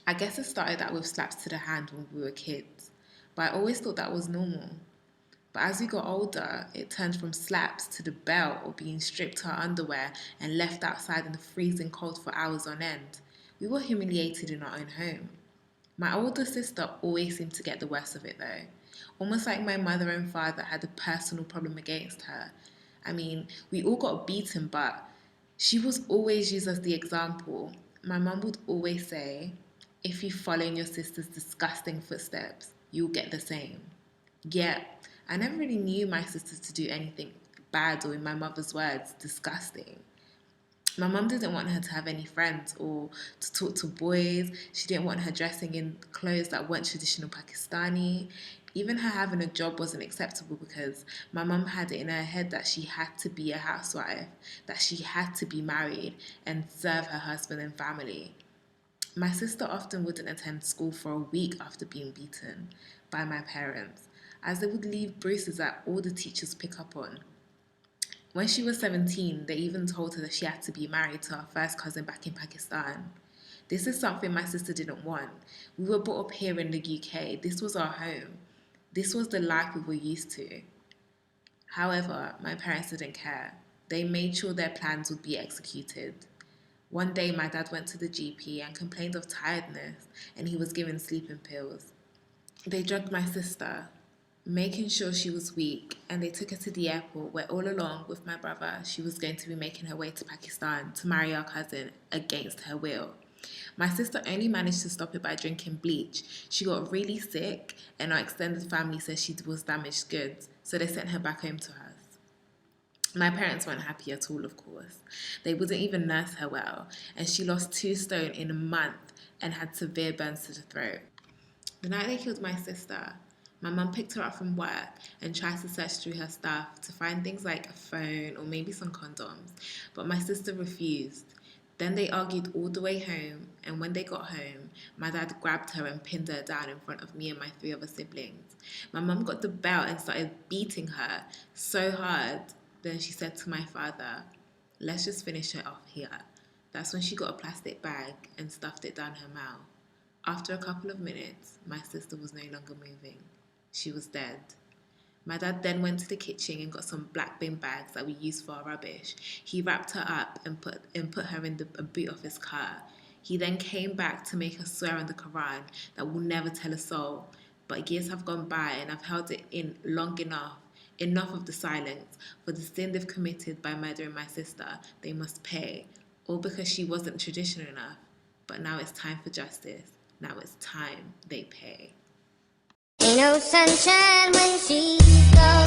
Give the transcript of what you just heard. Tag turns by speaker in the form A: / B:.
A: I guess it started out with slaps to the hand when we were kids, but I always thought that was normal. But as we got older, it turned from slaps to the belt or being stripped to our underwear and left outside in the freezing cold for hours on end. We were humiliated in our own home. My older sister always seemed to get the worst of it though, almost like my mother and father had a personal problem against her. I mean, we all got beaten, but she was always used as the example. My mum would always say, if you follow in your sister's disgusting footsteps, you'll get the same. Yet, I never really knew my sisters to do anything bad or, in my mother's words, disgusting. My mum didn't want her to have any friends or to talk to boys. She didn't want her dressing in clothes that weren't traditional Pakistani. Even her having a job wasn't acceptable because my mum had it in her head that she had to be a housewife, that she had to be married and serve her husband and family. My sister often wouldn't attend school for a week after being beaten by my parents, as they would leave bruises that all the teachers pick up on. When she was 17, they even told her that she had to be married to her first cousin back in Pakistan. This is something my sister didn't want. We were brought up here in the UK. This was our home. This was the life we were used to. However, my parents didn't care. They made sure their plans would be executed. One day, my dad went to the GP and complained of tiredness, and he was given sleeping pills. They drugged my sister, making sure she was weak, and they took her to the airport where, all along with my brother, she was going to be making her way to Pakistan to marry our cousin against her will. My sister only managed to stop it by drinking bleach. She got really sick, and our extended family says she was damaged goods, so they sent her back home to us. My parents weren't happy at all, of course. They wouldn't even nurse her well, and she lost 2 stone in a month and had severe burns to the throat. The night they killed my sister, my mum picked her up from work and tried to search through her stuff to find things like a phone or maybe some condoms, but my sister refused. Then they argued all the way home, and when they got home, my dad grabbed her and pinned her down in front of me and my 3 other siblings. My mum got the belt and started beating her so hard. Then she said to my father, let's just finish her off here. That's when she got a plastic bag and stuffed it down her mouth. After a couple of minutes, my sister was no longer moving. She was dead. My dad then went to the kitchen and got some black bin bags that we use for our rubbish. He wrapped her up and put her in the boot of his car. He then came back to make her swear on the Quran that we'll never tell a soul. But years have gone by and I've held it in long enough of the silence. For the sin they've committed by murdering my sister, they must pay. All because she wasn't traditional enough. But now it's time for justice. Now it's time they pay.
B: Ain't no sunshine when she's gone.